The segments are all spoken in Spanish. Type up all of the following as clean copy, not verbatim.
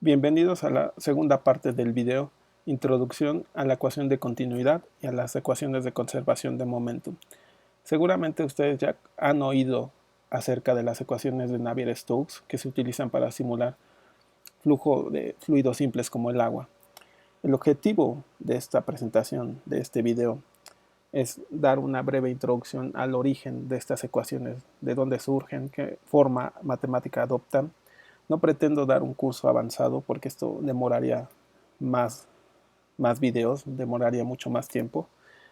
Bienvenidos a la segunda parte del video, Introducción a la ecuación de continuidad y a las ecuaciones de conservación de momentum. Seguramente ustedes ya han oído acerca de las ecuaciones de Navier-Stokes que se utilizan para simular flujo de fluidos simples como el agua. El objetivo de esta presentación, de este video, es dar una breve introducción al origen de estas ecuaciones, de dónde surgen, qué forma matemática adoptan. No pretendo dar un curso avanzado porque esto demoraría más, más videos, demoraría mucho más tiempo,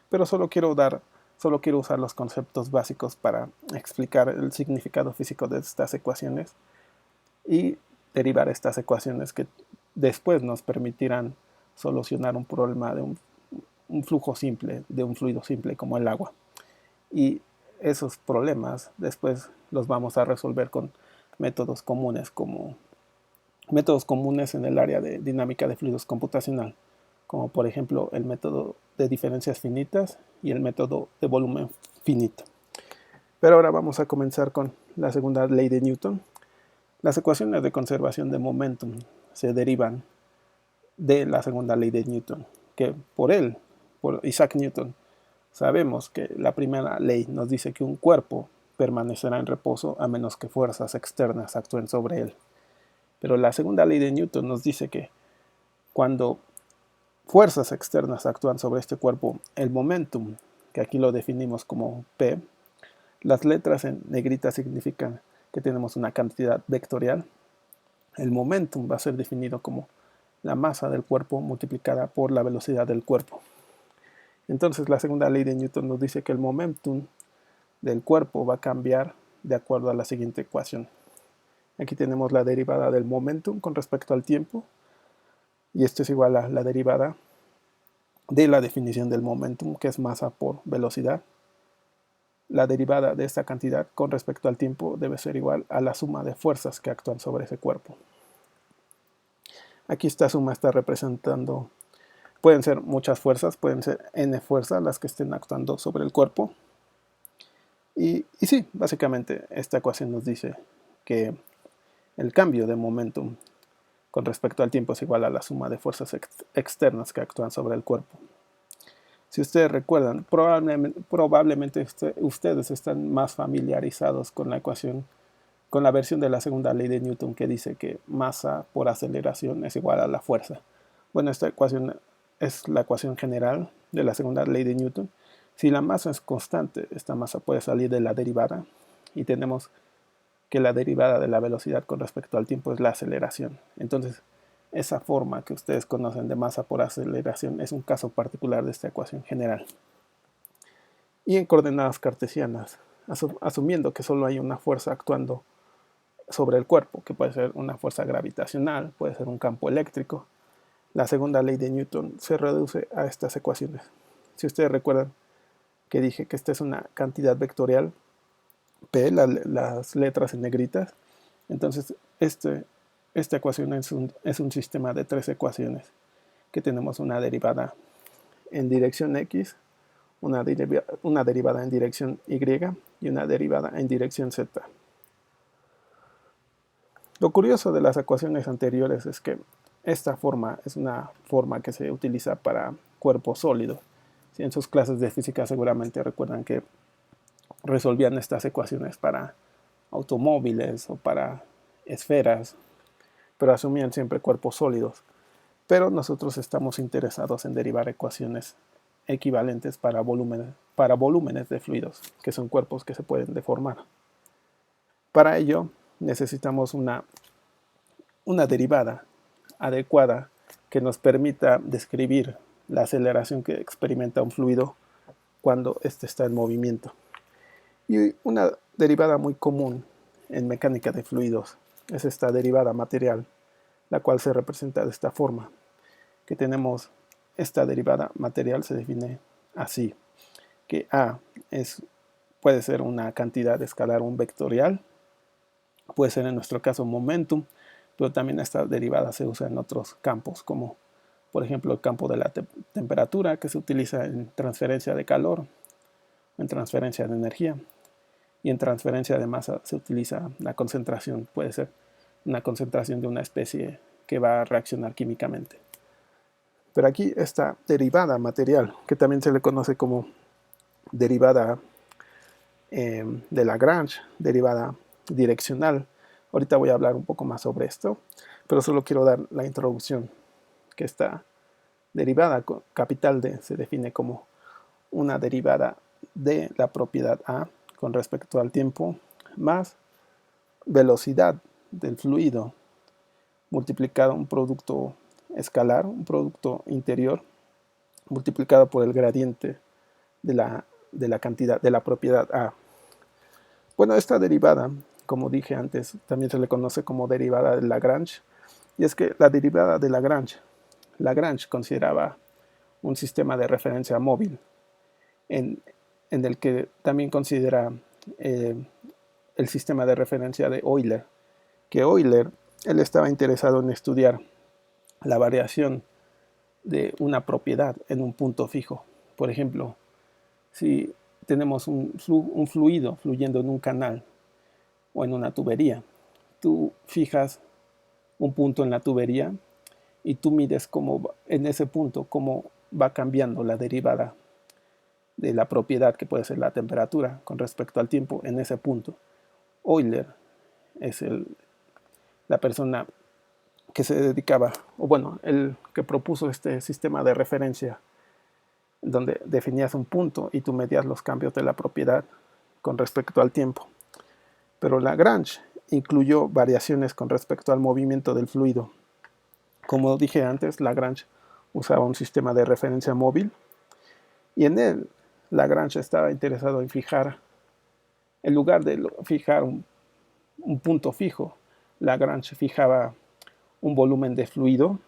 pero solo quiero usar los conceptos básicos para explicar el significado físico de estas ecuaciones y derivar estas ecuaciones que después nos permitirán solucionar un problema de un flujo simple, de un fluido simple como el agua. Y esos problemas después los vamos a resolver con métodos comunes en el área de dinámica de fluidos computacional, como por ejemplo el método de diferencias finitas y el método de volumen finito. Pero ahora vamos a comenzar con la segunda ley de Newton. Las ecuaciones de conservación de momentum se derivan de la segunda ley de Newton, que por Isaac Newton, sabemos que la primera ley nos dice que un cuerpo permanecerá en reposo a menos que fuerzas externas actúen sobre él. Pero la segunda ley de Newton nos dice que cuando fuerzas externas actúan sobre este cuerpo, el momentum, que aquí lo definimos como P, las letras en negrita significan que tenemos una cantidad vectorial. El momentum va a ser definido como la masa del cuerpo multiplicada por la velocidad del cuerpo. Entonces la segunda ley de Newton nos dice que el momentum del cuerpo va a cambiar de acuerdo a la siguiente ecuación. Aquí tenemos la derivada del momentum con respecto al tiempo, y esto es igual a la derivada de la definición del momentum, que es masa por velocidad. La derivada de esta cantidad con respecto al tiempo debe ser igual a la suma de fuerzas que actúan sobre ese cuerpo. Aquí esta suma está representando, pueden ser muchas fuerzas, pueden ser n fuerzas las que estén actuando sobre el cuerpo. Y sí, básicamente esta ecuación nos dice que el cambio de momentum con respecto al tiempo es igual a la suma de fuerzas externas que actúan sobre el cuerpo. Si ustedes recuerdan, probablemente ustedes están más familiarizados con la ecuación, con la versión de la segunda ley de Newton que dice que masa por aceleración es igual a la fuerza. Bueno, esta ecuación es la ecuación general de la segunda ley de Newton. Si la masa es constante, esta masa puede salir de la derivada y tenemos que la derivada de la velocidad con respecto al tiempo es la aceleración. Entonces, esa forma que ustedes conocen de masa por aceleración es un caso particular de esta ecuación general. Y en coordenadas cartesianas, asumiendo que solo hay una fuerza actuando sobre el cuerpo, que puede ser una fuerza gravitacional, puede ser un campo eléctrico, la segunda ley de Newton se reduce a estas ecuaciones. Si ustedes recuerdan que dije que esta es una cantidad vectorial, P, las letras en negritas, entonces esta ecuación es un sistema de tres ecuaciones, que tenemos una derivada en dirección X, una derivada en dirección Y y una derivada en dirección Z. Lo curioso de las ecuaciones anteriores es que esta forma es una forma que se utiliza para cuerpos sólidos. Si en sus clases de física seguramente recuerdan que resolvían estas ecuaciones para automóviles o para esferas, pero asumían siempre cuerpos sólidos. Pero nosotros estamos interesados en derivar ecuaciones equivalentes para volúmenes de fluidos, que son cuerpos que se pueden deformar. Para ello necesitamos una derivada adecuada que nos permita describir la aceleración que experimenta un fluido cuando éste está en movimiento. Y una derivada muy común en mecánica de fluidos es esta derivada material, la cual se representa de esta forma, que tenemos esta derivada material se define así, que A puede ser una cantidad escalar, un vectorial, puede ser en nuestro caso momentum, pero también esta derivada se usa en otros campos, como por ejemplo el campo de la temperatura, que se utiliza en transferencia de calor, en transferencia de energía, y en transferencia de masa se utiliza la concentración, puede ser una concentración de una especie que va a reaccionar químicamente. Pero aquí esta derivada material, que también se le conoce como derivada de Lagrange, derivada direccional. Ahorita voy a hablar un poco más sobre esto, pero solo quiero dar la introducción, que esta derivada capital D se define como una derivada de la propiedad A con respecto al tiempo más velocidad del fluido multiplicado un producto escalar, un producto interior, multiplicado por el gradiente de la cantidad, de la propiedad A. Bueno, esta derivada, como dije antes, también se le conoce como derivada de Lagrange, y es que la derivada de Lagrange consideraba un sistema de referencia móvil, en el que también considera eh, el sistema de referencia de Euler, que Euler, él estaba interesado en estudiar la variación de una propiedad en un punto fijo. Por ejemplo, si tenemos un fluido fluyendo en un canal o en una tubería, tú fijas un punto en la tubería y tú mides cómo en ese punto cómo va cambiando la derivada de la propiedad, que puede ser la temperatura con respecto al tiempo en ese punto. Euler es la persona que se dedicaba, o bueno, el que propuso este sistema de referencia donde definías un punto y tú medías los cambios de la propiedad con respecto al tiempo. Pero Lagrange incluyó variaciones con respecto al movimiento del fluido. Como dije antes, Lagrange usaba un sistema de referencia móvil y en él Lagrange estaba interesado en fijar, en lugar de fijar un punto fijo, Lagrange fijaba un volumen de fluido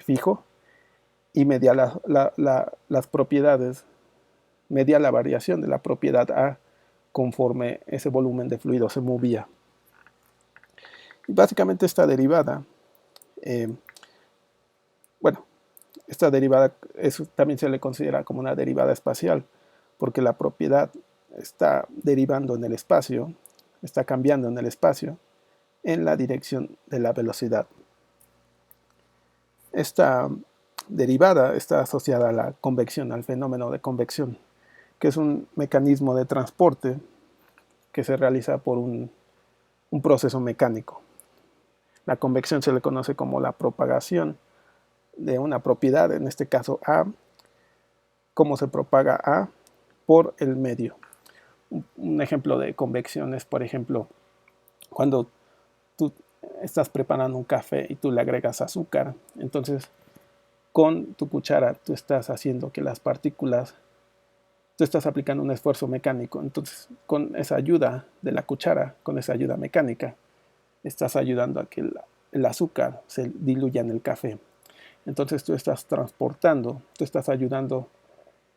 fijo y medía las propiedades, medía la variación de la propiedad A conforme ese volumen de fluido se movía. Y básicamente esta derivada, eh, bueno, esta derivada también se le considera como una derivada espacial, porque la propiedad está derivando en el espacio, está cambiando en el espacio en la dirección de la velocidad. Esta derivada está asociada a la convección, al fenómeno de convección, que es un mecanismo de transporte que se realiza por un proceso mecánico. La convección se le conoce como la propagación de una propiedad, en este caso A, cómo se propaga A por el medio. Un ejemplo de convección es, por ejemplo, cuando tú estás preparando un café y tú le agregas azúcar, entonces con tu cuchara tú estás haciendo que las partículas, tú estás aplicando un esfuerzo mecánico, entonces con esa ayuda de la cuchara, con esa ayuda mecánica, estás ayudando a que el azúcar se diluya en el café. Entonces tú estás transportando, tú estás ayudando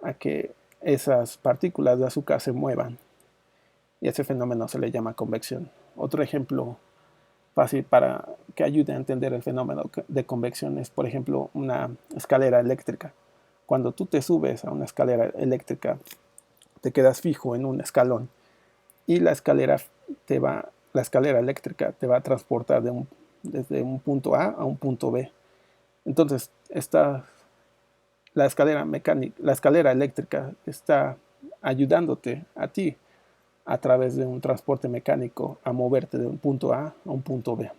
a que esas partículas de azúcar se muevan. Y ese fenómeno se le llama convección. Otro ejemplo fácil para que ayude a entender el fenómeno de convección es, por ejemplo, una escalera eléctrica. Cuando tú te subes a una escalera eléctrica, te quedas fijo en un escalón y la escalera eléctrica te va a transportar desde un punto A un punto B. Entonces, la escalera eléctrica está ayudándote a ti a través de un transporte mecánico a moverte de un punto A un punto B.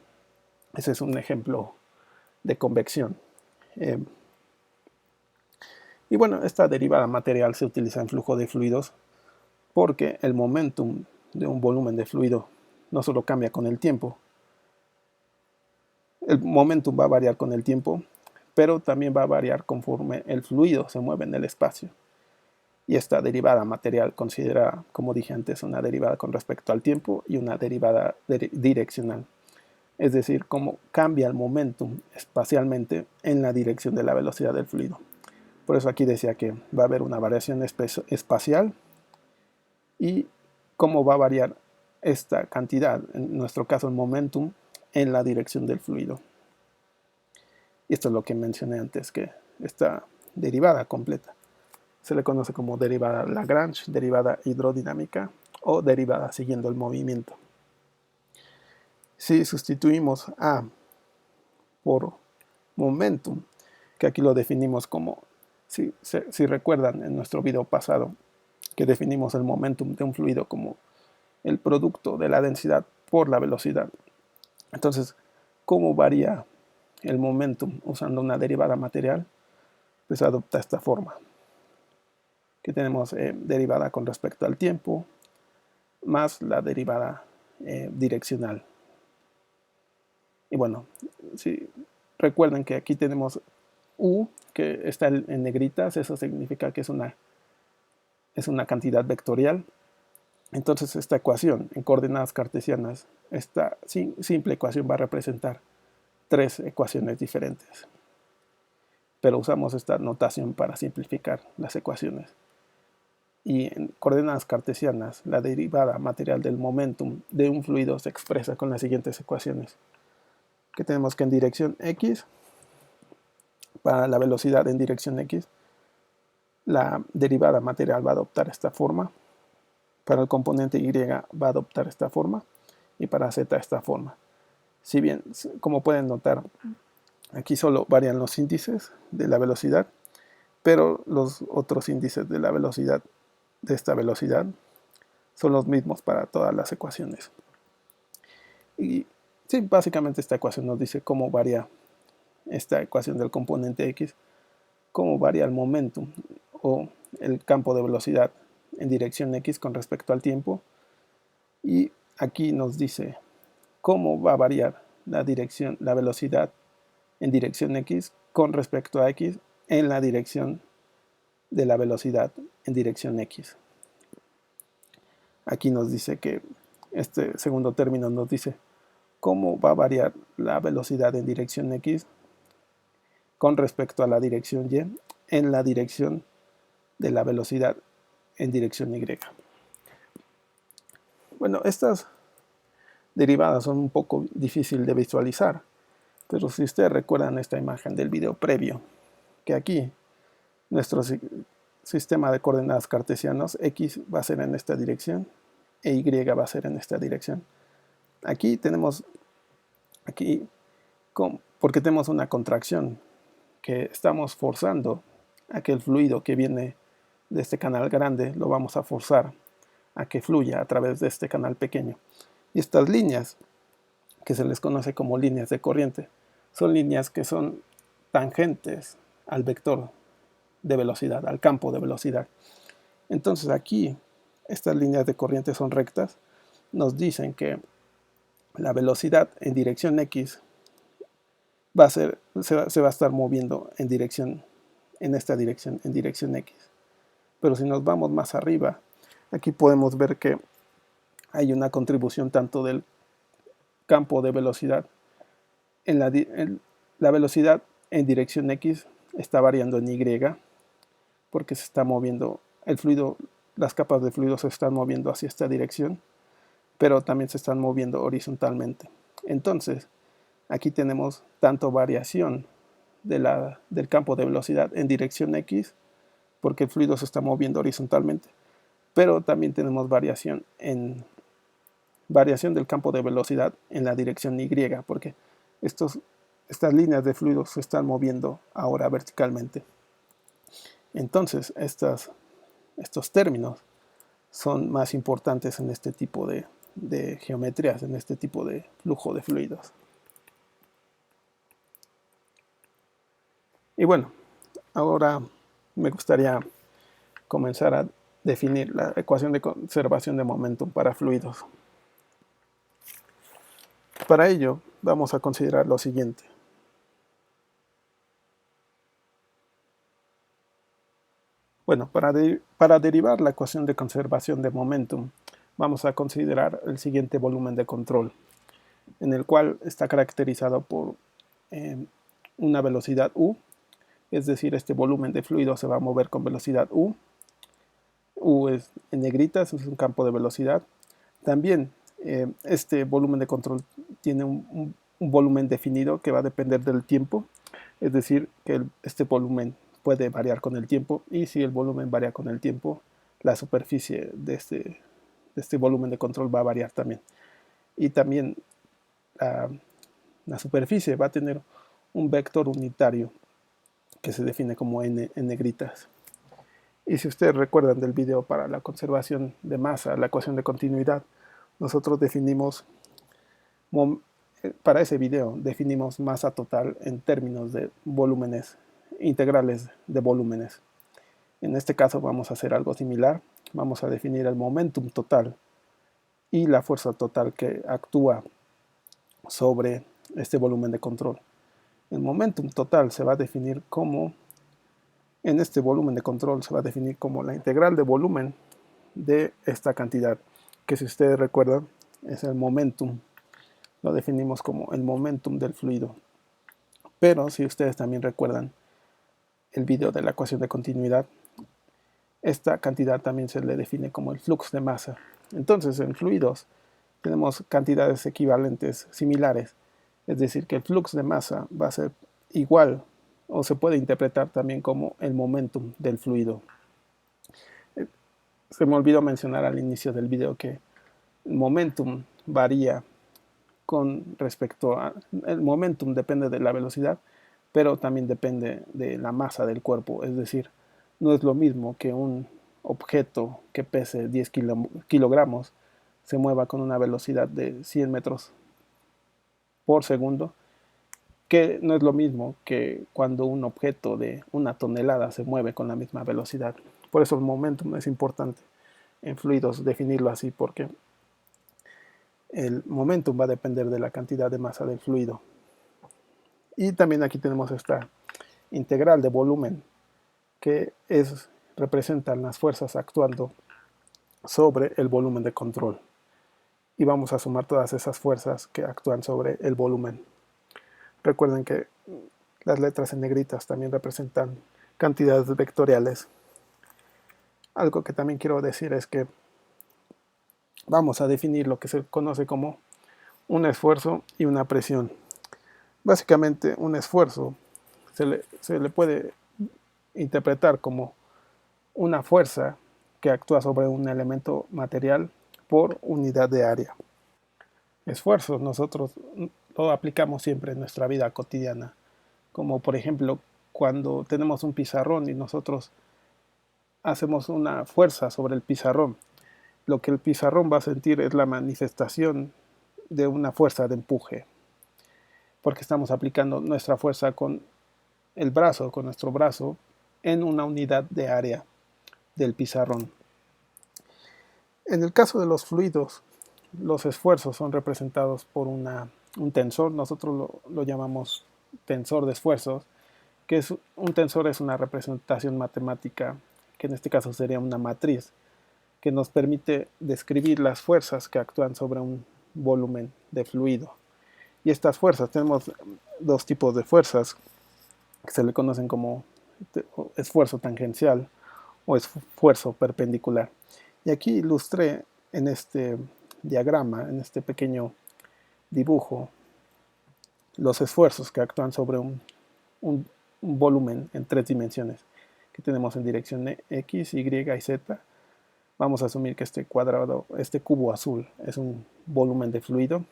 Ese es un ejemplo de convección. Y bueno, esta derivada material se utiliza en flujo de fluidos porque el momentum de un volumen de fluido no solo cambia con el tiempo, el momentum va a variar con el tiempo, pero también va a variar conforme el fluido se mueve en el espacio. Y esta derivada material considera, como dije antes, una derivada con respecto al tiempo y una derivada direccional. Es decir, cómo cambia el momentum espacialmente en la dirección de la velocidad del fluido. Por eso aquí decía que va a haber una variación espacial y cómo va a variar esta cantidad, en nuestro caso el momentum, en la dirección del fluido. Y esto es lo que mencioné antes, que esta derivada completa se le conoce como derivada Lagrange, derivada hidrodinámica o derivada siguiendo el movimiento. Si sustituimos A por momentum, que aquí lo definimos como, si recuerdan en nuestro video pasado, que definimos el momentum de un fluido como el producto de la densidad por la velocidad. Entonces, ¿cómo varía el momentum usando una derivada material? Pues adopta esta forma, que tenemos derivada con respecto al tiempo, más la derivada direccional. Y bueno, si recuerden que aquí tenemos U, que está en negritas, eso significa que es una cantidad vectorial. Entonces esta ecuación en coordenadas cartesianas, esta simple ecuación va a representar 3 ecuaciones diferentes. Pero usamos esta notación para simplificar las ecuaciones. Y en coordenadas cartesianas, la derivada material del momentum de un fluido se expresa con las siguientes ecuaciones. Que tenemos que en dirección X, para la velocidad en dirección X, la derivada material va a adoptar esta forma. Para el componente Y va a adoptar esta forma. Y para Z esta forma. Si bien, como pueden notar, aquí solo varían los índices de la velocidad, pero los otros índices de la velocidad, de esta velocidad, son los mismos para todas las ecuaciones. Y sí, básicamente esta ecuación nos dice cómo varía esta ecuación del componente X, cómo varía el momentum o el campo de velocidad en dirección X con respecto al tiempo. Y aquí nos dice cómo va a variar la velocidad en dirección X con respecto a X en la dirección de la velocidad en dirección X. Aquí nos dice que este segundo término nos dice cómo va a variar la velocidad en dirección X con respecto a la dirección Y en la dirección de la velocidad en dirección Y. Bueno, estas derivadas son un poco difíciles de visualizar, pero si ustedes recuerdan esta imagen del video previo, que aquí nuestro sistema de coordenadas cartesianos, X va a ser en esta dirección e Y va a ser en esta dirección. Aquí tenemos, porque tenemos una contracción, que estamos forzando a que el fluido que viene de este canal grande lo vamos a forzar a que fluya a través de este canal pequeño. Y estas líneas, que se les conoce como líneas de corriente, son líneas que son tangentes al vector de velocidad, al campo de velocidad. Entonces aquí estas líneas de corriente son rectas, nos dicen que la velocidad en dirección X se va a estar moviendo en esta dirección, en dirección X. Pero si nos vamos más arriba, aquí podemos ver que hay una contribución tanto del campo de velocidad. La velocidad en dirección X está variando en Y, porque se está moviendo el fluido, las capas de fluido se están moviendo hacia esta dirección, pero también se están moviendo horizontalmente. Entonces, aquí tenemos tanto variación del campo de velocidad en dirección X, porque el fluido se está moviendo horizontalmente, pero también tenemos variación del campo de velocidad en la dirección Y, porque estas líneas de fluido se están moviendo ahora verticalmente. Entonces, estos términos son más importantes en este tipo de geometrías, en este tipo de flujo de fluidos. Y bueno, ahora me gustaría comenzar a definir la ecuación de conservación de momentum para fluidos. Para ello, vamos a considerar lo siguiente. Bueno, para derivar la ecuación de conservación de momentum, vamos a considerar el siguiente volumen de control, en el cual está caracterizado por una velocidad U, es decir, este volumen de fluido se va a mover con velocidad U. U es en negritas, es un campo de velocidad. También este volumen de control tiene un volumen definido que va a depender del tiempo, es decir, que este volumen puede variar con el tiempo, y si el volumen varía con el tiempo, la superficie de este volumen de control va a variar también. Y también la superficie va a tener un vector unitario que se define como n en negritas. Y si ustedes recuerdan del video para la conservación de masa, la ecuación de continuidad, nosotros definimos, para ese video, definimos masa total en términos de volúmenes, integrales de volúmenes. En este caso vamos a hacer algo similar, vamos a definir el momentum total y la fuerza total que actúa sobre este volumen de control. El momentum total se va a definir como, en este volumen de control se va a definir como la integral de volumen de esta cantidad, que si ustedes recuerdan es el momentum, lo definimos como el momentum del fluido. Pero si ustedes también recuerdan el video de la ecuación de continuidad, esta cantidad también se le define como el flux de masa. Entonces en fluidos tenemos cantidades equivalentes, similares, es decir, que el flux de masa va a ser igual o se puede interpretar también como el momentum del fluido. Se me olvidó mencionar al inicio del video que el momentum varía con respecto a... El momentum depende de la velocidad, pero también depende de la masa del cuerpo. Es decir, no es lo mismo que un objeto que pese 10 kilogramos se mueva con una velocidad de 100 metros por segundo, que no es lo mismo que cuando un objeto de una tonelada se mueve con la misma velocidad. Por eso el momentum es importante en fluidos definirlo así, porque el momentum va a depender de la cantidad de masa del fluido. Y también aquí tenemos esta integral de volumen, que representan las fuerzas actuando sobre el volumen de control. Y vamos a sumar todas esas fuerzas que actúan sobre el volumen. Recuerden que las letras en negritas también representan cantidades vectoriales. Algo que también quiero decir es que vamos a definir lo que se conoce como un esfuerzo y una presión. Básicamente un esfuerzo se le puede interpretar como una fuerza que actúa sobre un elemento material por unidad de área. Esfuerzo nosotros lo aplicamos siempre en nuestra vida cotidiana, como por ejemplo cuando tenemos un pizarrón y nosotros hacemos una fuerza sobre el pizarrón. Lo que el pizarrón va a sentir es la manifestación de una fuerza de empuje, porque estamos aplicando nuestra fuerza con el brazo, con nuestro brazo, en una unidad de área del pizarrón. En el caso de los fluidos, los esfuerzos son representados por un tensor, nosotros lo llamamos tensor de esfuerzos, que es un tensor, es una representación matemática, que en este caso sería una matriz, que nos permite describir las fuerzas que actúan sobre un volumen de fluido. Y estas fuerzas, tenemos dos tipos de fuerzas que se le conocen como esfuerzo tangencial o esfuerzo perpendicular. Y aquí ilustré en este diagrama, en este pequeño dibujo, los esfuerzos que actúan sobre un volumen en tres dimensiones que tenemos en dirección X, Y y Z. Vamos a asumir que este cuadrado, este cubo azul es un volumen de fluido.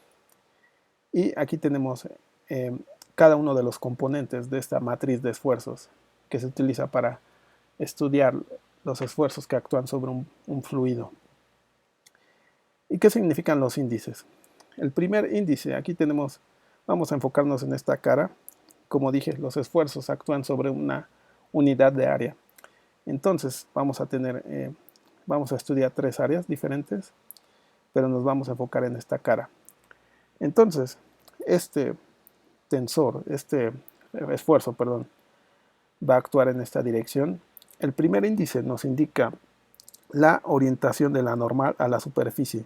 Y aquí tenemos cada uno de los componentes de esta matriz de esfuerzos que se utiliza para estudiar los esfuerzos que actúan sobre un fluido. ¿Y qué significan los índices? El primer índice, aquí tenemos, vamos a enfocarnos en esta cara. Como dije, los esfuerzos actúan sobre una unidad de área. Entonces vamos a estudiar tres áreas diferentes, pero nos vamos a enfocar en esta cara. Entonces, este esfuerzo, va a actuar en esta dirección. El primer índice nos indica la orientación de la normal a la superficie.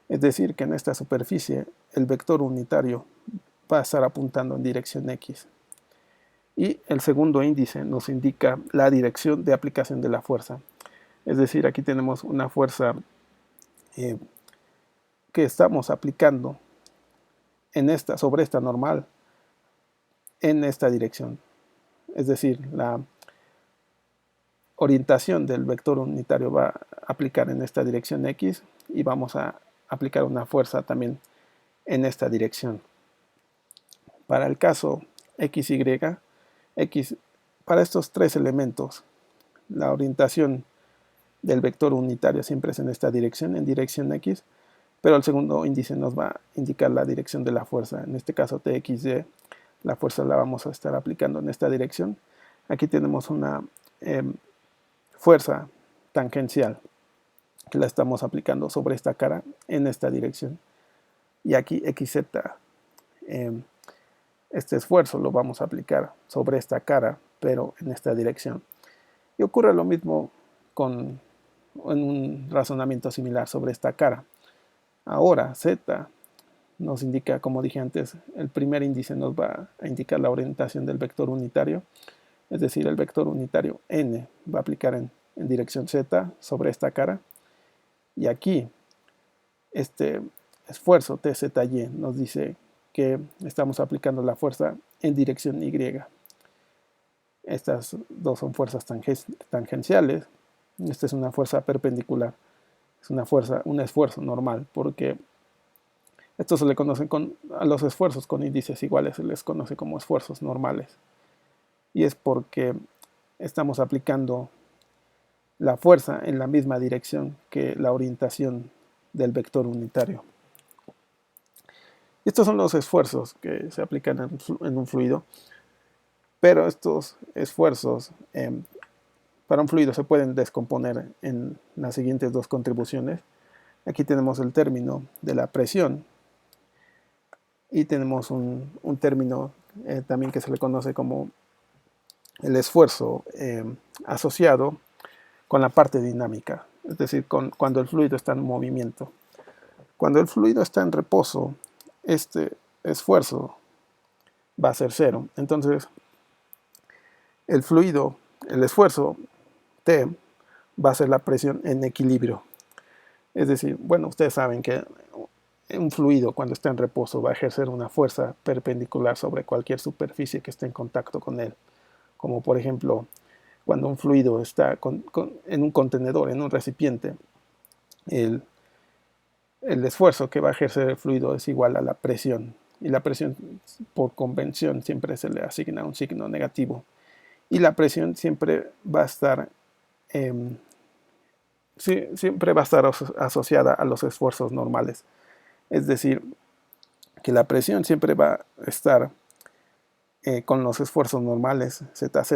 Es decir, que en esta superficie el vector unitario va a estar apuntando en dirección X. Y el segundo índice nos indica la dirección de aplicación de la fuerza. Es decir, aquí tenemos una fuerza que estamos aplicando sobre esta normal en esta dirección. Es decir, la orientación del vector unitario va a aplicar en esta dirección X y vamos a aplicar una fuerza también en esta dirección. Para el caso X, Y, X, para estos tres elementos, la orientación del vector unitario siempre es en esta dirección, en dirección X, pero el segundo índice nos va a indicar la dirección de la fuerza. En este caso TXY, la fuerza la vamos a estar aplicando en esta dirección. Aquí tenemos una fuerza tangencial que la estamos aplicando sobre esta cara en esta dirección. Y aquí XZ, este esfuerzo lo vamos a aplicar sobre esta cara, pero en esta dirección. Y ocurre lo mismo en un razonamiento similar sobre esta cara. Ahora Z nos indica, como dije antes, el primer índice nos va a indicar la orientación del vector unitario, es decir, el vector unitario N va a aplicar en dirección Z sobre esta cara. Y aquí, este esfuerzo TZY nos dice que estamos aplicando la fuerza en dirección Y. Estas dos son fuerzas tangenciales. Esta es una fuerza perpendicular. Es un esfuerzo normal, porque esto se le conoce a los esfuerzos con índices iguales, se les conoce como esfuerzos normales. Y es porque estamos aplicando la fuerza en la misma dirección que la orientación del vector unitario. Estos son los esfuerzos que se aplican en un fluido, pero estos esfuerzos para un fluido se pueden descomponer en las siguientes dos contribuciones. Aquí tenemos el término de la presión y tenemos un término también que se le conoce como el esfuerzo asociado con la parte dinámica, es decir, cuando el fluido está en movimiento. Cuando el fluido está en reposo, este esfuerzo va a ser cero. Entonces, el fluido, el esfuerzo T va a ser la presión en equilibrio. Es decir, bueno, ustedes saben que un fluido cuando está en reposo va a ejercer una fuerza perpendicular sobre cualquier superficie que esté en contacto con él. Como por ejemplo, cuando un fluido está en un contenedor, en un recipiente, el esfuerzo que va a ejercer el fluido es igual a la presión. Y la presión, por convención, siempre se le asigna un signo negativo. Y la presión siempre va a estar asociada a los esfuerzos normales. Es decir, que la presión siempre va a estar con los esfuerzos normales ZZ,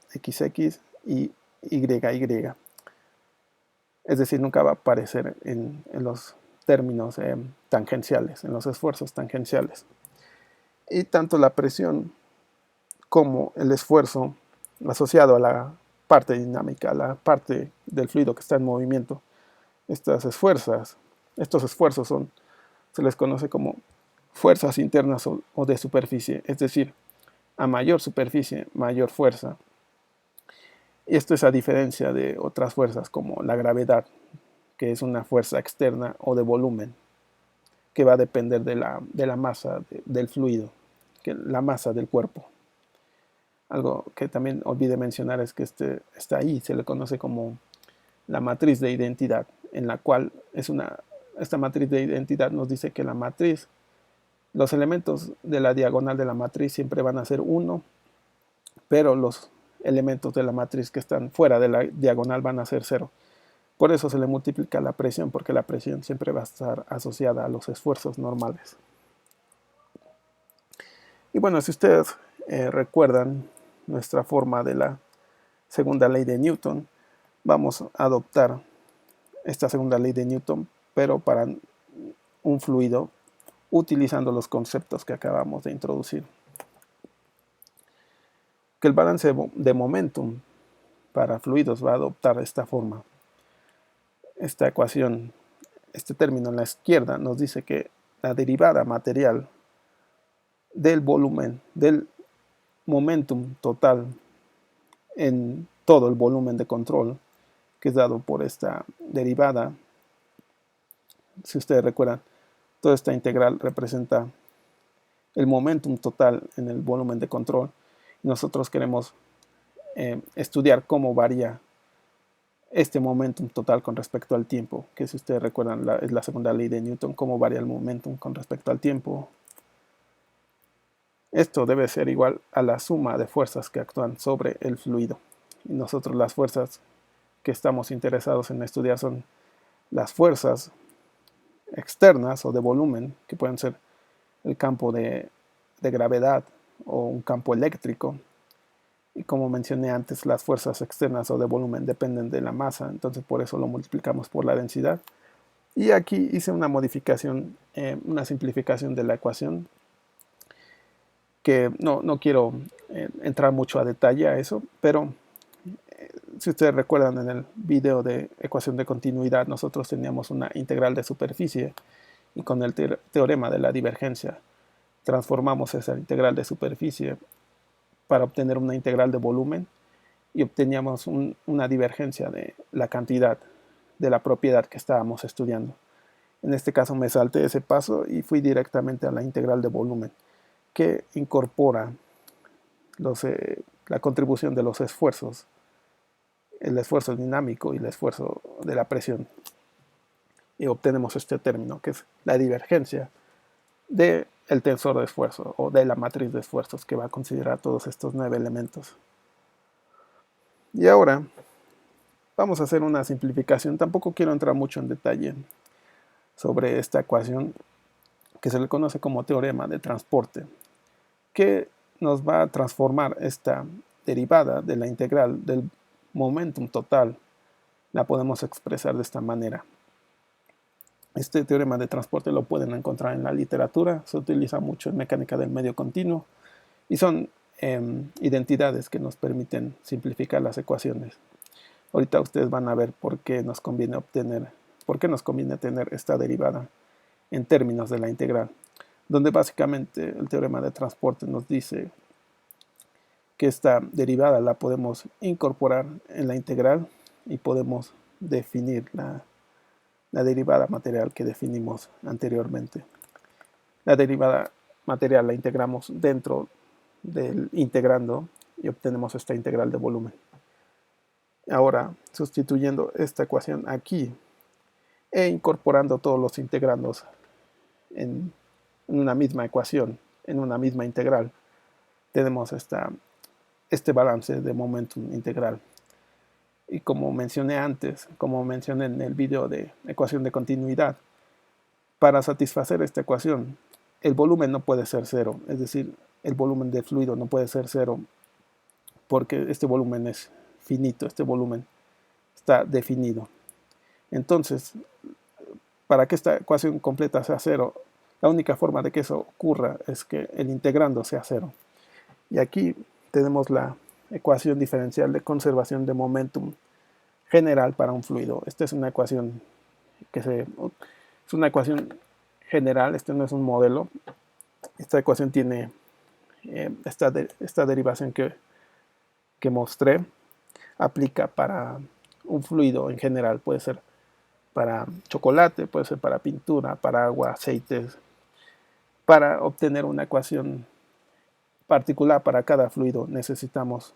XX y YY. Es decir, nunca va a aparecer en los términos tangenciales, en los esfuerzos tangenciales. Y tanto la presión como el esfuerzo asociado a la parte dinámica, a la parte del fluido que está en movimiento, estos esfuerzos se les conoce como fuerzas internas o de superficie, es decir, a mayor superficie, mayor fuerza. Y esto es a diferencia de otras fuerzas como la gravedad, que es una fuerza externa o de volumen, que va a depender de la masa del fluido, la masa del cuerpo. Algo que también olvidé mencionar es que está ahí, se le conoce como la matriz de identidad, en la cual esta matriz de identidad nos dice que la matriz, los elementos de la diagonal de la matriz siempre van a ser 1, pero los elementos de la matriz que están fuera de la diagonal van a ser 0. Por eso se le multiplica la presión, porque la presión siempre va a estar asociada a los esfuerzos normales. Y bueno, si ustedes recuerdan nuestra forma de la segunda ley de Newton, vamos a adoptar esta segunda ley de Newton, pero para un fluido, utilizando los conceptos que acabamos de introducir. Que el balance de momentum para fluidos va a adoptar esta forma. Esta ecuación, este término en la izquierda nos dice que la derivada material del volumen, del momentum total en todo el volumen de control, que es dado por esta derivada. Si ustedes recuerdan, toda esta integral representa el momentum total en el volumen de control. Nosotros queremos estudiar cómo varía este momentum total con respecto al tiempo, que si ustedes recuerdan es la segunda ley de Newton, cómo varía el momentum con respecto al tiempo. Esto debe ser igual a la suma de fuerzas que actúan sobre el fluido. Y nosotros las fuerzas que estamos interesados en estudiar son las fuerzas externas o de volumen, que pueden ser el campo de gravedad o un campo eléctrico. Y como mencioné antes, las fuerzas externas o de volumen dependen de la masa, entonces por eso lo multiplicamos por la densidad. Y aquí hice una modificación, una simplificación de la ecuación, que no quiero entrar mucho a detalle a eso, pero si ustedes recuerdan en el video de ecuación de continuidad, nosotros teníamos una integral de superficie y con el teorema de la divergencia transformamos esa integral de superficie para obtener una integral de volumen y obteníamos una divergencia de la cantidad de la propiedad que estábamos estudiando. En este caso me salté ese paso y fui directamente a la integral de volumen, que incorpora la contribución de los esfuerzos, el esfuerzo dinámico y el esfuerzo de la presión. Y obtenemos este término, que es la divergencia del tensor de esfuerzo o de la matriz de esfuerzos, que va a considerar todos estos 9 elementos. Y ahora vamos a hacer una simplificación. Tampoco quiero entrar mucho en detalle sobre esta ecuación que se le conoce como teorema de transporte, que nos va a transformar esta derivada de la integral del momentum total. La podemos expresar de esta manera. Este teorema de transporte lo pueden encontrar en la literatura, se utiliza mucho en mecánica del medio continuo y son identidades que nos permiten simplificar las ecuaciones. Ahorita ustedes van a ver por qué nos conviene tener esta derivada en términos de la integral, donde básicamente el teorema de transporte nos dice que esta derivada la podemos incorporar en la integral y podemos definir la derivada material que definimos anteriormente. La derivada material la integramos dentro del integrando y obtenemos esta integral de volumen. Ahora, sustituyendo esta ecuación aquí e incorporando todos los integrandos en una misma ecuación, en una misma integral, tenemos este balance de momentum integral. Y como mencioné antes, como mencioné en el video de ecuación de continuidad, para satisfacer esta ecuación, el volumen no puede ser cero, es decir, el volumen del fluido no puede ser cero porque este volumen es finito, este volumen está definido. Entonces, para que esta ecuación completa sea cero, la única forma de que eso ocurra es que el integrando sea cero. Y aquí tenemos la ecuación diferencial de conservación de momentum general para un fluido. Esta es una ecuación es una ecuación general, este no es un modelo. Esta ecuación tiene esta derivación que mostré, aplica para un fluido en general, puede ser para chocolate, puede ser para pintura, para agua, aceites. Para obtener una ecuación particular para cada fluido necesitamos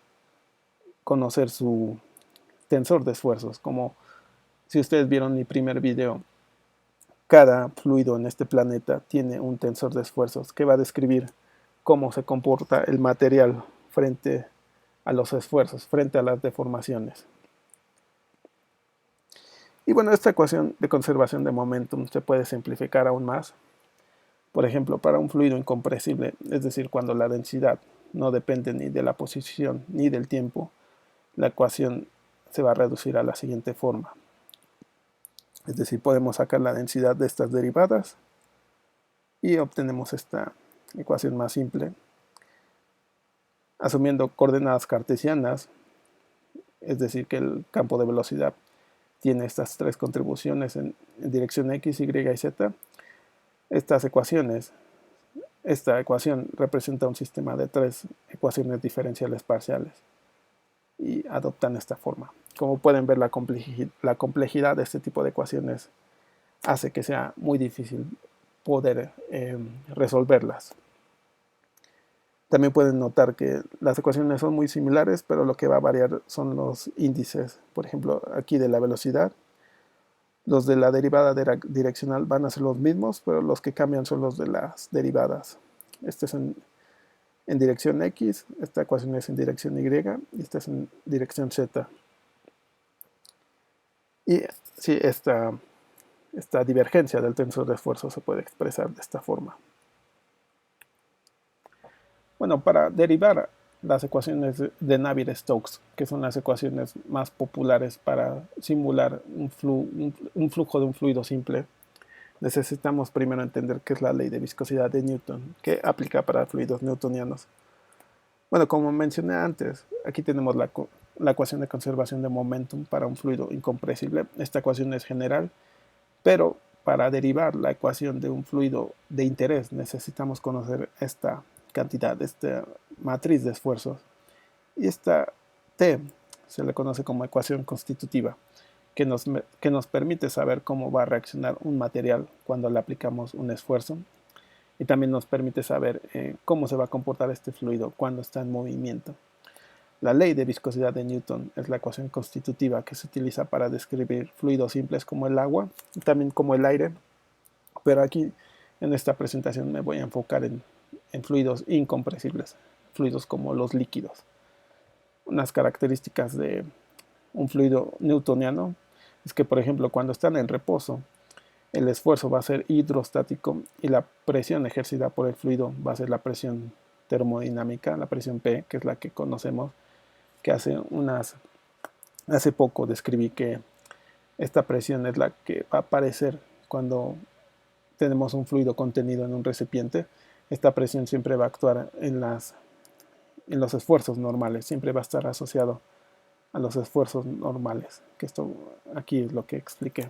conocer su tensor de esfuerzos. Como si ustedes vieron mi primer video, cada fluido en este planeta tiene un tensor de esfuerzos que va a describir cómo se comporta el material frente a los esfuerzos, frente a las deformaciones. Y bueno, esta ecuación de conservación de momentum se puede simplificar aún más. Por ejemplo, para un fluido incompresible, es decir, cuando la densidad no depende ni de la posición ni del tiempo, la ecuación se va a reducir a la siguiente forma. Es decir, podemos sacar la densidad de estas derivadas y obtenemos esta ecuación más simple. Asumiendo coordenadas cartesianas, es decir, que el campo de velocidad tiene estas tres contribuciones en dirección X, Y y Z. Esta ecuación representa un sistema de tres ecuaciones diferenciales parciales y adoptan esta forma. Como pueden ver, la complejidad de este tipo de ecuaciones hace que sea muy difícil poder resolverlas. También pueden notar que las ecuaciones son muy similares, pero lo que va a variar son los índices. Por ejemplo, aquí de la velocidad, los de la derivada direccional van a ser los mismos, pero los que cambian son los de las derivadas. Este es en dirección X, esta ecuación es en dirección Y y esta es en dirección Z. Y sí, esta divergencia del tensor de esfuerzo se puede expresar de esta forma. Bueno, para derivar las ecuaciones de Navier-Stokes, que son las ecuaciones más populares para simular un flujo de un fluido simple, necesitamos primero entender qué es la ley de viscosidad de Newton, que aplica para fluidos newtonianos. Bueno, como mencioné antes, aquí tenemos la ecuación de conservación de momentum para un fluido incompresible. Esta ecuación es general, pero para derivar la ecuación de un fluido de interés necesitamos conocer esta cantidad, esta matriz de esfuerzos. Y esta T se le conoce como ecuación constitutiva, que nos permite saber cómo va a reaccionar un material cuando le aplicamos un esfuerzo. Y también nos permite saber cómo se va a comportar este fluido cuando está en movimiento. La ley de viscosidad de Newton es la ecuación constitutiva que se utiliza para describir fluidos simples como el agua y también como el aire, pero aquí en esta presentación me voy a enfocar en fluidos incompresibles, fluidos como los líquidos. Unas características de un fluido newtoniano es que, por ejemplo, cuando están en reposo, el esfuerzo va a ser hidrostático y la presión ejercida por el fluido va a ser la presión termodinámica, la presión P, que es la que conocemos, que hace poco describí que esta presión es la que va a aparecer cuando tenemos un fluido contenido en un recipiente. Esta presión siempre va a actuar en los esfuerzos normales, siempre va a estar asociado a los esfuerzos normales, que esto aquí es lo que expliqué.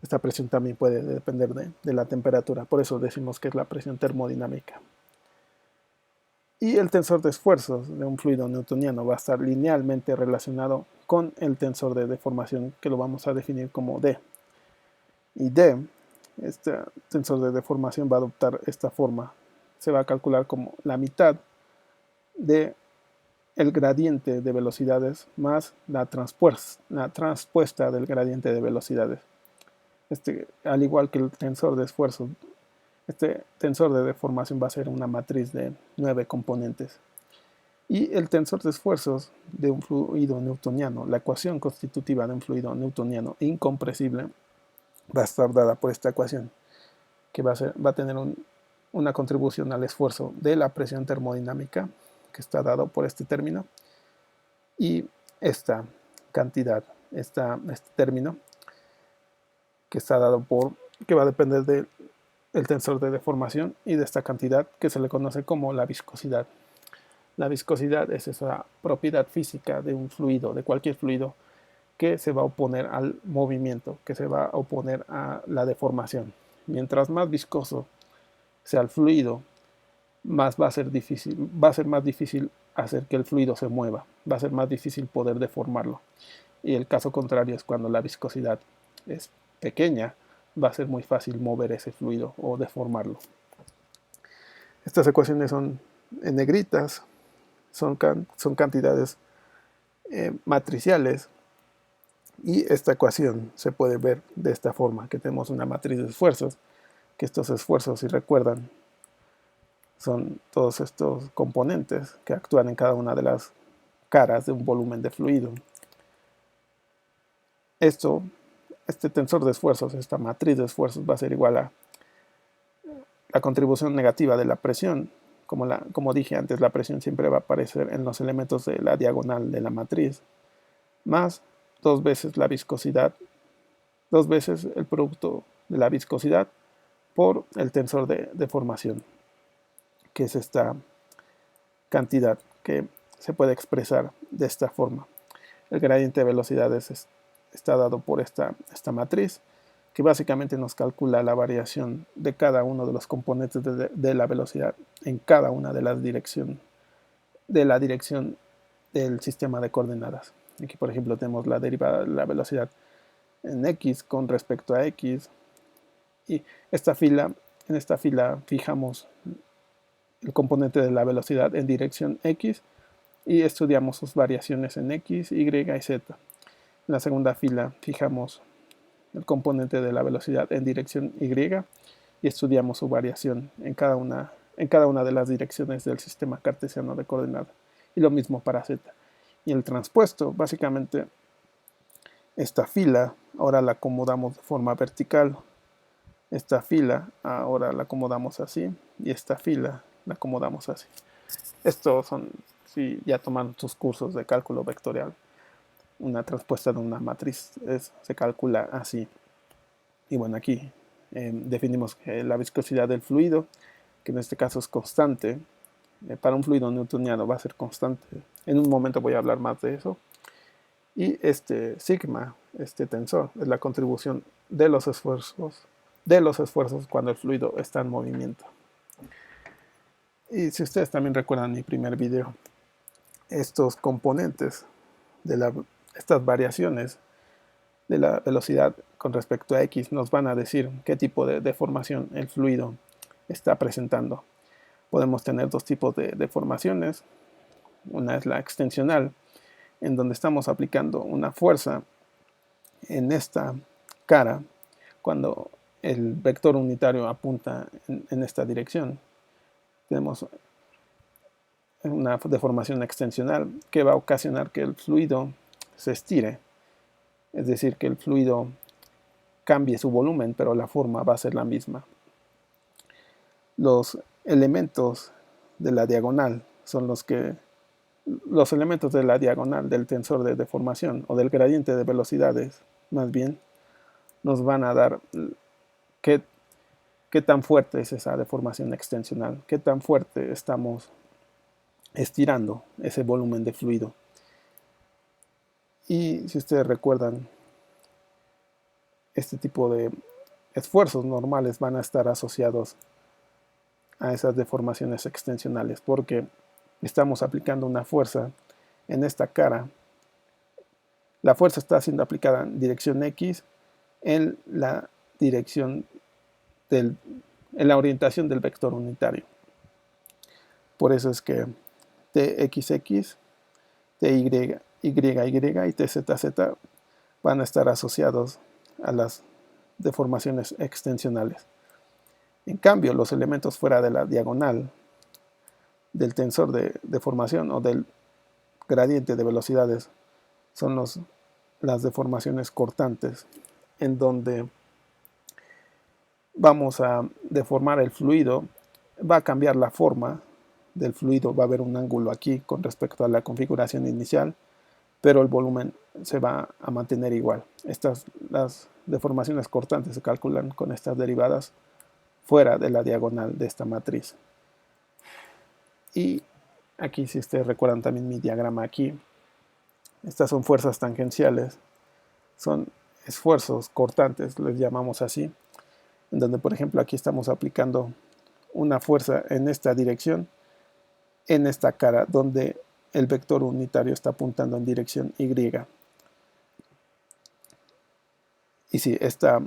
Esta presión también puede depender de la temperatura, por eso decimos que es la presión termodinámica. Y el tensor de esfuerzos de un fluido newtoniano va a estar linealmente relacionado con el tensor de deformación, que lo vamos a definir como D. Y D, este tensor de deformación va a adoptar esta forma. Se va a calcular como la mitad de el gradiente de velocidades más la transpuesta del gradiente de velocidades. Al igual que el tensor de esfuerzo, este tensor de deformación va a ser una matriz de 9 componentes. Y el tensor de esfuerzos de un fluido newtoniano, la ecuación constitutiva de un fluido newtoniano incompresible, va a estar dada por esta ecuación, que va a tener una contribución al esfuerzo de la presión termodinámica, que está dado por este término, y esta cantidad, este término, que está dado que va a depender del tensor de deformación y de esta cantidad que se le conoce como la viscosidad. La viscosidad es esa propiedad física de un fluido, de cualquier fluido, que se va a oponer al movimiento, que se va a oponer a la deformación. Mientras más viscoso sea el fluido, más va a ser más difícil hacer que el fluido se mueva, va a ser más difícil poder deformarlo. Y el caso contrario es cuando la viscosidad es pequeña, va a ser muy fácil mover ese fluido o deformarlo. Estas ecuaciones son en negritas, son cantidades matriciales, y esta ecuación se puede ver de esta forma, que tenemos una matriz de esfuerzos, que estos esfuerzos, si recuerdan, son todos estos componentes que actúan en cada una de las caras de un volumen de fluido. Este tensor de esfuerzos, esta matriz de esfuerzos va a ser igual a la contribución negativa de la presión. Como dije antes, la presión siempre va a aparecer en los elementos de la diagonal de la matriz, más 2 veces la viscosidad, 2 veces el producto de la viscosidad por el tensor de deformación, que es esta cantidad que se puede expresar de esta forma. El gradiente de velocidades está dado por esta matriz, que básicamente nos calcula la variación de cada uno de los componentes de la velocidad en cada una de las direcciones del sistema de coordenadas. Aquí, por ejemplo, tenemos la derivada de la velocidad en x con respecto a x, y en esta fila fijamos el componente de la velocidad en dirección x y estudiamos sus variaciones en x, y y z. En la segunda fila fijamos el componente de la velocidad en dirección y estudiamos su variación en cada una en cada una de las direcciones del sistema cartesiano de coordenadas. Y lo mismo para z. Y el transpuesto, básicamente, esta fila ahora la acomodamos de forma vertical. Esta fila ahora la acomodamos así. Y esta fila la acomodamos así. Estos son, si ya toman sus cursos de cálculo vectorial, una transpuesta de una matriz se calcula así. Y bueno, aquí definimos la viscosidad del fluido, que en este caso es constante. Para un fluido newtoniano va a ser constante. En un momento voy a hablar más de eso. Y este sigma, este tensor, es la contribución de los esfuerzos cuando el fluido está en movimiento. Y si ustedes también recuerdan mi primer video, estos componentes estas variaciones de la velocidad con respecto a x nos van a decir qué tipo de deformación el fluido está presentando. Podemos tener dos tipos de deformaciones. Una es la extensional, en donde estamos aplicando una fuerza en esta cara cuando el vector unitario apunta en esta dirección. Tenemos una deformación extensional que va a ocasionar que el fluido se estire, es decir, que el fluido cambie su volumen, pero la forma va a ser la misma. Los elementos de la diagonal son los elementos de la diagonal del tensor de deformación o del gradiente de velocidades, más bien, nos van a dar qué tan fuerte es esa deformación extensional, qué tan fuerte estamos estirando ese volumen de fluido. Y si ustedes recuerdan, este tipo de esfuerzos normales van a estar asociados a esas deformaciones extensionales porque estamos aplicando una fuerza en esta cara. La fuerza está siendo aplicada en dirección X en la dirección en la orientación del vector unitario. Por eso es que TXX, TY, YY y TZZ van a estar asociados a las deformaciones extensionales. En cambio, los elementos fuera de la diagonal del tensor de deformación o del gradiente de velocidades son las deformaciones cortantes, en donde vamos a deformar el fluido, va a cambiar la forma del fluido, va a haber un ángulo aquí con respecto a la configuración inicial, pero el volumen se va a mantener igual. Las deformaciones cortantes se calculan con estas derivadas fuera de la diagonal de esta matriz. Y aquí, si ustedes recuerdan también mi diagrama aquí, estas son fuerzas tangenciales, son esfuerzos cortantes, les llamamos así, en donde, por ejemplo, aquí estamos aplicando una fuerza en esta dirección, en esta cara, donde el vector unitario está apuntando en dirección Y. Y si esta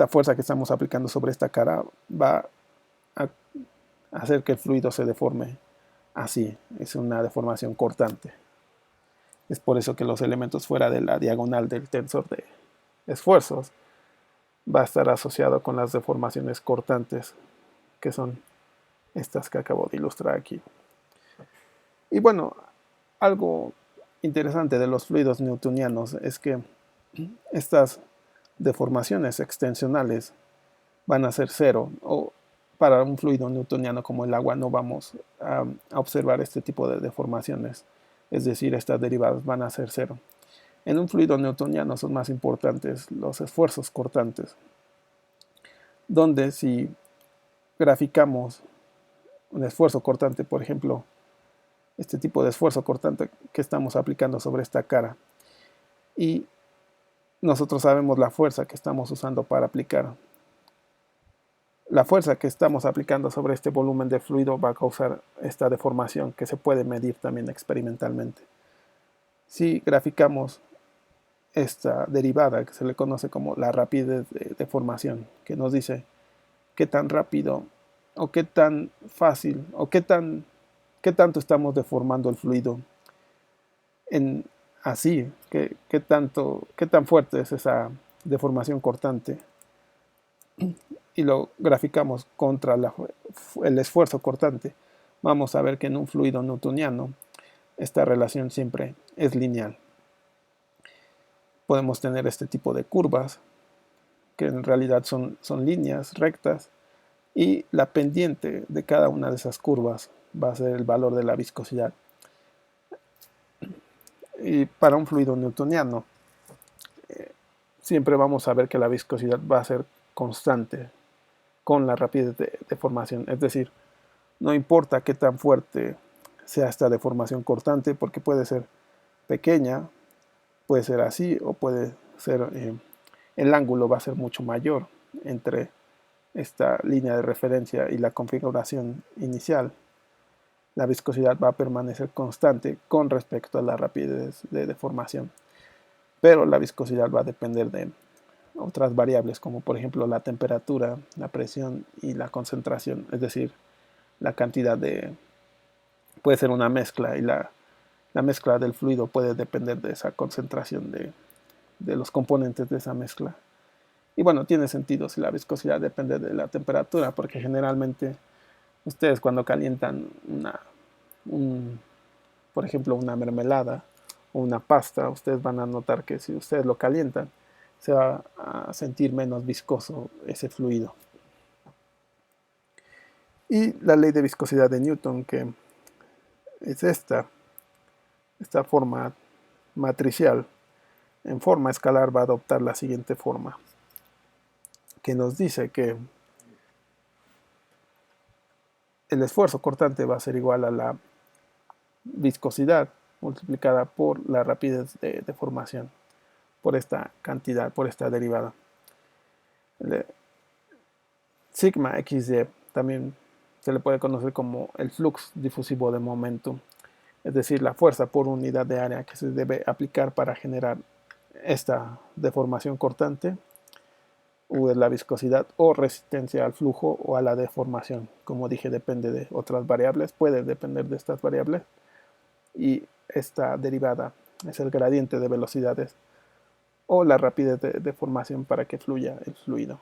fuerza que estamos aplicando sobre esta cara va a hacer que el fluido se deforme así, es una deformación cortante. Es por eso que los elementos fuera de la diagonal del tensor de esfuerzos va a estar asociado con las deformaciones cortantes, que son estas que acabo de ilustrar aquí. Y bueno, algo interesante de los fluidos newtonianos es que estas deformaciones extensionales van a ser cero, o para un fluido newtoniano como el agua no vamos a observar este tipo de deformaciones, es decir, estas derivadas van a ser cero. En un fluido newtoniano son más importantes los esfuerzos cortantes, donde si graficamos un esfuerzo cortante, por ejemplo, este tipo de esfuerzo cortante que estamos aplicando sobre esta cara, y nosotros sabemos la fuerza que estamos usando para aplicar. La fuerza que estamos aplicando sobre este volumen de fluido va a causar esta deformación que se puede medir también experimentalmente. Si graficamos esta derivada que se le conoce como la rapidez de deformación, que nos dice qué tan rápido o qué tan fácil o qué tanto estamos deformando el fluido así, qué tan fuerte es esa deformación cortante. y lo graficamos contra el esfuerzo cortante, vamos a ver que en un fluido newtoniano esta relación siempre es lineal. Podemos tener este tipo de curvas, que en realidad son líneas rectas, y la pendiente de cada una de esas curvas va a ser el valor de la viscosidad. Y para un fluido newtoniano, siempre vamos a ver que la viscosidad va a ser constante con la rapidez de deformación. Es decir, no importa qué tan fuerte sea esta deformación cortante, porque puede ser pequeña, puede ser así, o puede ser, el ángulo va a ser mucho mayor entre esta línea de referencia y la configuración inicial. La viscosidad va a permanecer constante con respecto a la rapidez de deformación, pero la viscosidad va a depender de otras variables, como por ejemplo la temperatura, la presión y la concentración, es decir, la cantidad de... puede ser una mezcla, y la mezcla del fluido puede depender de esa concentración de los componentes de esa mezcla. Y bueno, tiene sentido si la viscosidad depende de la temperatura, porque generalmente ustedes cuando calientan por ejemplo, una mermelada o una pasta, ustedes van a notar que si ustedes lo calientan, se va a sentir menos viscoso ese fluido. Y la ley de viscosidad de Newton, que es esta forma matricial, en forma escalar va a adoptar la siguiente forma, que nos dice que el esfuerzo cortante va a ser igual a la viscosidad multiplicada por la rapidez de deformación, por esta cantidad, por esta derivada. Sigma xy también se le puede conocer como el flux difusivo de momentum, es decir, la fuerza por unidad de área que se debe aplicar para generar esta deformación cortante. U es la viscosidad o resistencia al flujo o a la deformación. Como dije, depende de otras variables, puede depender de estas variables. Y esta derivada es el gradiente de velocidades o la rapidez de deformación para que fluya el fluido.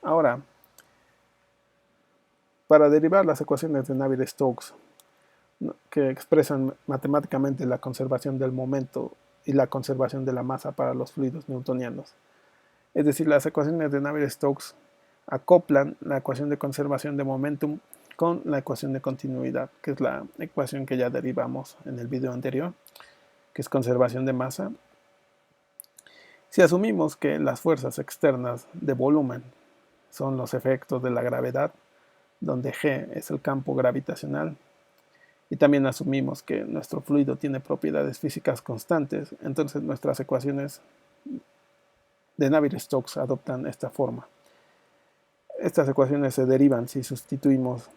Ahora, para derivar las ecuaciones de Navier-Stokes, que expresan matemáticamente la conservación del momento y la conservación de la masa para los fluidos newtonianos. Es decir, las ecuaciones de Navier-Stokes acoplan la ecuación de conservación de momentum con la ecuación de continuidad, que es la ecuación que ya derivamos en el video anterior, que es conservación de masa. Si asumimos que las fuerzas externas de volumen son los efectos de la gravedad, donde G es el campo gravitacional, y también asumimos que nuestro fluido tiene propiedades físicas constantes, entonces nuestras ecuaciones de Navier-Stokes adoptan esta forma. Estas ecuaciones se derivan si sustituimos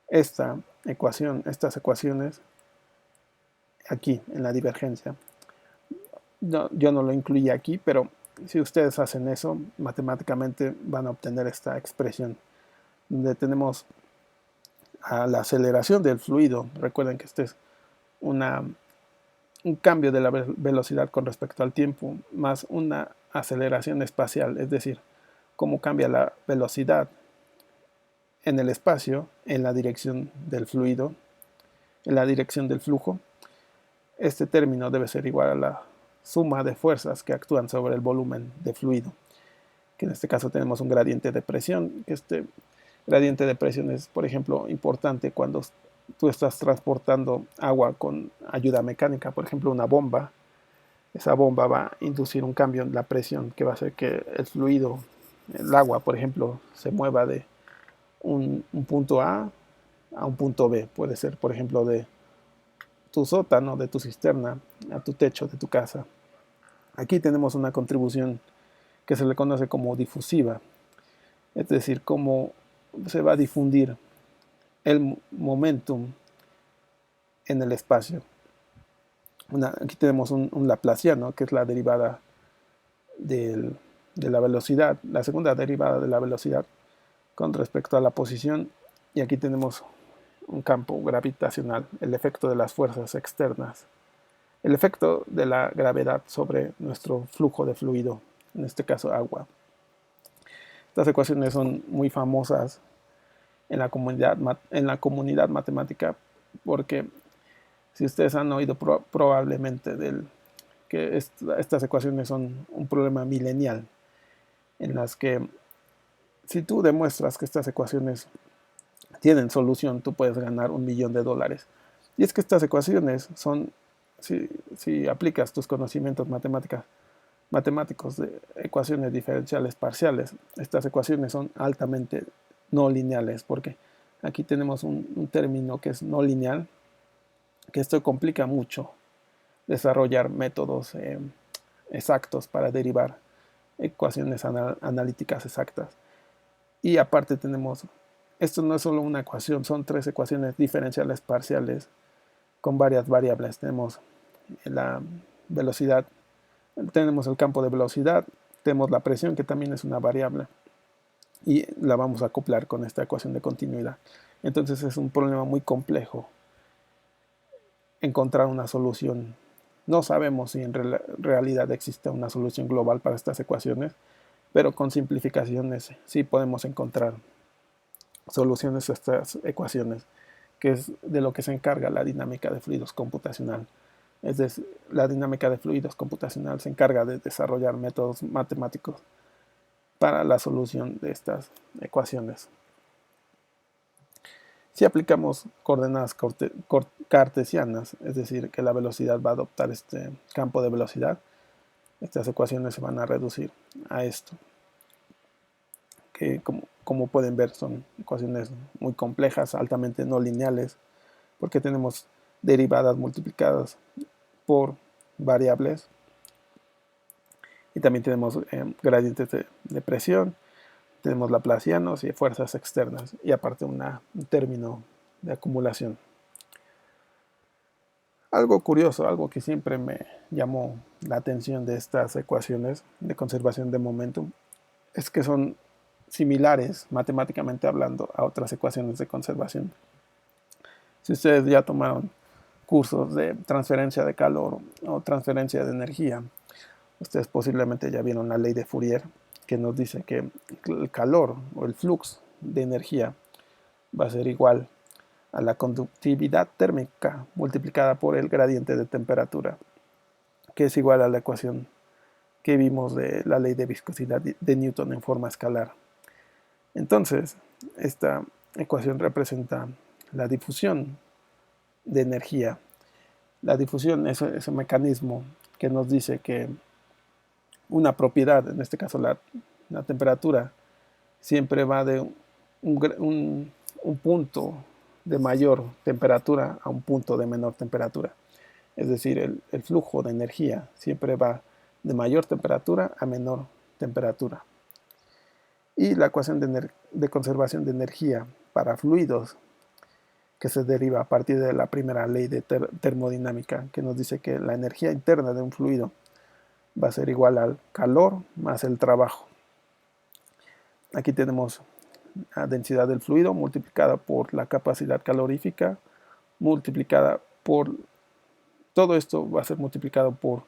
estas ecuaciones aquí en la divergencia. Yo no lo incluí aquí, pero si ustedes hacen eso, matemáticamente van a obtener esta expresión, donde tenemos a la aceleración del fluido. Recuerden que este es un cambio de la velocidad con respecto al tiempo, más una aceleración espacial, es decir, cómo cambia la velocidad en el espacio, en la dirección del fluido, en la dirección del flujo. Este término debe ser igual a la suma de fuerzas que actúan sobre el volumen de fluido, que en este caso tenemos un gradiente de presión. Este gradiente de presión es, por ejemplo, importante cuando tú estás transportando agua con ayuda mecánica, por ejemplo, una bomba. Esa bomba va a inducir un cambio en la presión que va a hacer que el fluido, el agua, por ejemplo, se mueva de un punto A un punto B. Puede ser, por ejemplo, de tu sótano, de tu cisterna, a tu techo de tu casa. Aquí tenemos una contribución que se le conoce como difusiva, es decir, cómo se va a difundir el momentum en el espacio. Aquí tenemos un laplaciano, que es la derivada de la velocidad, la segunda derivada de la velocidad con respecto a la posición, y aquí tenemos un campo gravitacional, el efecto de las fuerzas externas el efecto de la gravedad sobre nuestro flujo de fluido, en este caso agua. Estas ecuaciones son muy famosas en la comunidad matemática porque si ustedes han oído probablemente que estas ecuaciones son un problema milenial, en las que si tú demuestras que estas ecuaciones tienen solución, tú puedes ganar $1.000.000. Y es que estas ecuaciones son, si aplicas tus conocimientos matemáticos de ecuaciones diferenciales parciales, estas ecuaciones son altamente no lineales, porque aquí tenemos un término que es no lineal, que esto complica mucho desarrollar métodos exactos para derivar ecuaciones analíticas exactas. Y aparte tenemos, esto no es solo una ecuación, son 3 ecuaciones diferenciales parciales con varias variables. Tenemos la velocidad, tenemos el campo de velocidad, tenemos la presión, que también es una variable, y la vamos a acoplar con esta ecuación de continuidad. Entonces es un problema muy complejo encontrar una solución. No sabemos si en realidad existe una solución global para estas ecuaciones, pero con simplificaciones sí podemos encontrar soluciones a estas ecuaciones, que es de lo que se encarga la dinámica de fluidos computacional. Es decir, la dinámica de fluidos computacional se encarga de desarrollar métodos matemáticos para la solución de estas ecuaciones. Si aplicamos coordenadas cartesianas, es decir, que la velocidad va a adoptar este campo de velocidad, estas ecuaciones se van a reducir a esto, que como pueden ver son ecuaciones muy complejas, altamente no lineales, porque tenemos derivadas multiplicadas por variables, y también tenemos gradientes de presión, tenemos laplacianos y fuerzas externas, y aparte un término de acumulación. Algo curioso, algo que siempre me llamó la atención de estas ecuaciones de conservación de momentum, es que son similares, matemáticamente hablando, a otras ecuaciones de conservación. Si ustedes ya tomaron cursos de transferencia de calor o transferencia de energía, ustedes posiblemente ya vieron la ley de Fourier, que nos dice que el calor o el flux de energía va a ser igual a la conductividad térmica multiplicada por el gradiente de temperatura, que es igual a la ecuación que vimos de la ley de viscosidad de Newton en forma escalar. Entonces, esta ecuación representa la difusión de energía. La difusión es ese mecanismo que nos dice que una propiedad, en este caso la temperatura, siempre va de un punto de mayor temperatura a un punto de menor temperatura. Es decir, el flujo de energía siempre va de mayor temperatura a menor temperatura. Y la ecuación de conservación de energía para fluidos, que se deriva a partir de la primera ley de termodinámica, que nos dice que la energía interna de un fluido va a ser igual al calor más el trabajo. Aquí tenemos la densidad del fluido multiplicada por la capacidad calorífica, multiplicada por, todo esto va a ser multiplicado por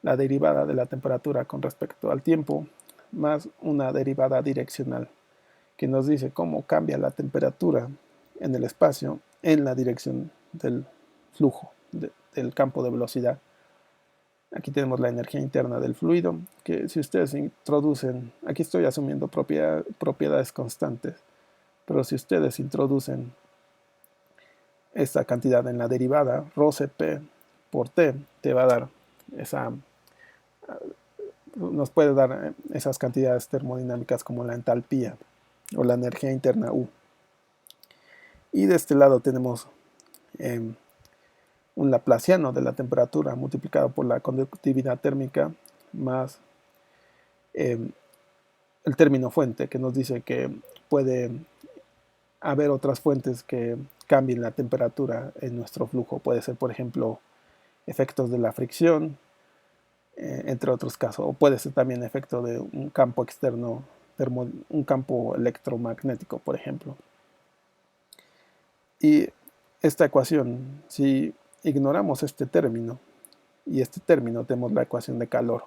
la derivada de la temperatura con respecto al tiempo, más una derivada direccional, que nos dice cómo cambia la temperatura en el espacio en la dirección del flujo, del campo de velocidad. Aquí tenemos la energía interna del fluido, que si ustedes introducen, aquí estoy asumiendo propiedades constantes, pero si ustedes introducen esta cantidad en la derivada, ρ Cp por T, te va a dar nos puede dar esas cantidades termodinámicas como la entalpía o la energía interna U. Y de este lado tenemos un laplaciano de la temperatura multiplicado por la conductividad térmica más el término fuente, que nos dice que puede haber otras fuentes que cambien la temperatura en nuestro flujo. Puede ser, por ejemplo, efectos de la fricción, entre otros casos, o puede ser también efecto de un campo externo, un campo electromagnético, por ejemplo. Y esta ecuación, si ignoramos este término, y este término tenemos la ecuación de calor,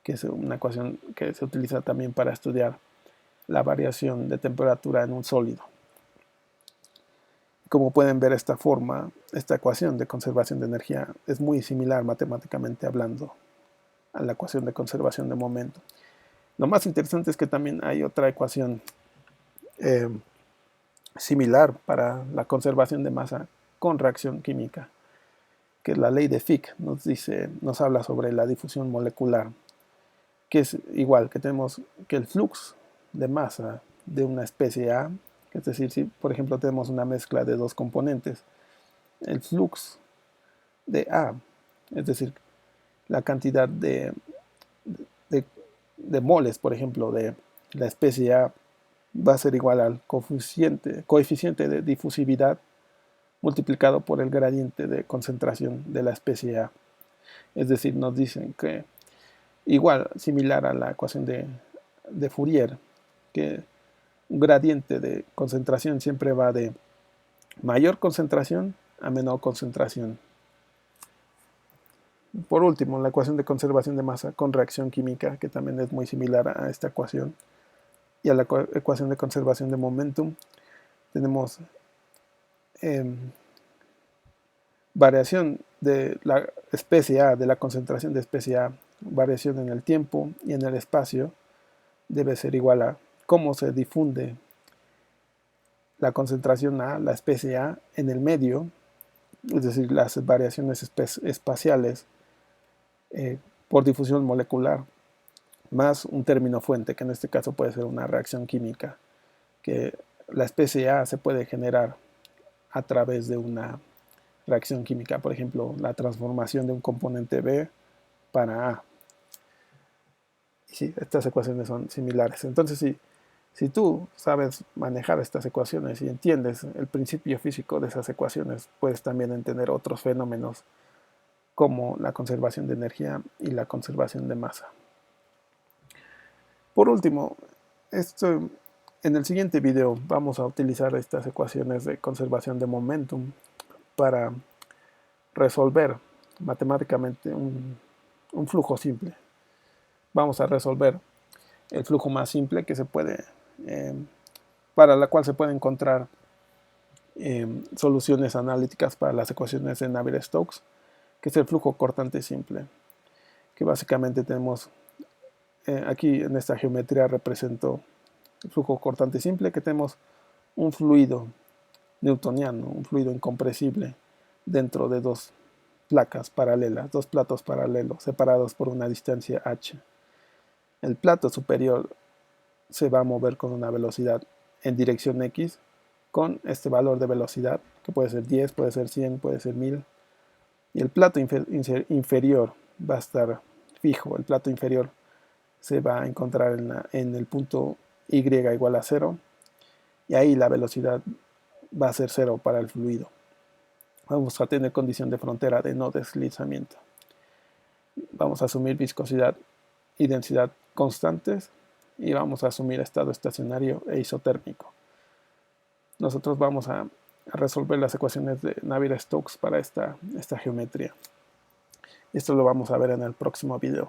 que es una ecuación que se utiliza también para estudiar la variación de temperatura en un sólido. Como pueden ver, esta ecuación de conservación de energía es muy similar matemáticamente hablando a la ecuación de conservación de momento. Lo más interesante es que también hay otra ecuación similar para la conservación de masa con reacción química, que es la ley de Fick. Nos habla sobre la difusión molecular, que es igual, que tenemos que el flux de masa de una especie A, es decir, si por ejemplo tenemos una mezcla de dos componentes, el flux de A, es decir, la cantidad de moles, por ejemplo, de la especie A, va a ser igual al coeficiente de difusividad multiplicado por el gradiente de concentración de la especie A. Es decir, nos dicen que igual, similar a la ecuación de Fourier, que un gradiente de concentración siempre va de mayor concentración a menor concentración. Por último, la ecuación de conservación de masa con reacción química, que también es muy similar a esta ecuación, y a la ecuación de conservación de momentum, tenemos variación de la especie A, de la concentración de especie A, variación en el tiempo y en el espacio, debe ser igual a cómo se difunde la concentración A, la especie A, en el medio, es decir, las variaciones espaciales por difusión molecular, más un término fuente, que en este caso puede ser una reacción química, que la especie A se puede generar a través de una reacción química, por ejemplo, la transformación de un componente B para A. Y sí, estas ecuaciones son similares. Entonces, si tú sabes manejar estas ecuaciones y entiendes el principio físico de esas ecuaciones, puedes también entender otros fenómenos como la conservación de energía y la conservación de masa. Por último, en el siguiente video vamos a utilizar estas ecuaciones de conservación de momentum para resolver matemáticamente un flujo simple. Vamos a resolver el flujo más simple que se puede, para la cual se puede encontrar soluciones analíticas para las ecuaciones de Navier-Stokes, que es el flujo cortante simple, que básicamente tenemos aquí en esta geometría represento el flujo cortante simple, que tenemos un fluido newtoniano, un fluido incompresible dentro de dos placas paralelas, dos platos paralelos separados por una distancia h. El plato superior se va a mover con una velocidad en dirección x con este valor de velocidad, que puede ser 10, puede ser 100, puede ser 1000, y el plato inferior va a estar fijo. El plato inferior se va a encontrar en el punto y igual a 0, y ahí la velocidad va a ser 0 para el fluido. Vamos a tener condición de frontera de no deslizamiento. Vamos a asumir viscosidad y densidad constantes y vamos a asumir estado estacionario e isotérmico. Nosotros vamos a resolver las ecuaciones de Navier-Stokes para esta geometría. Esto lo vamos a ver en el próximo video.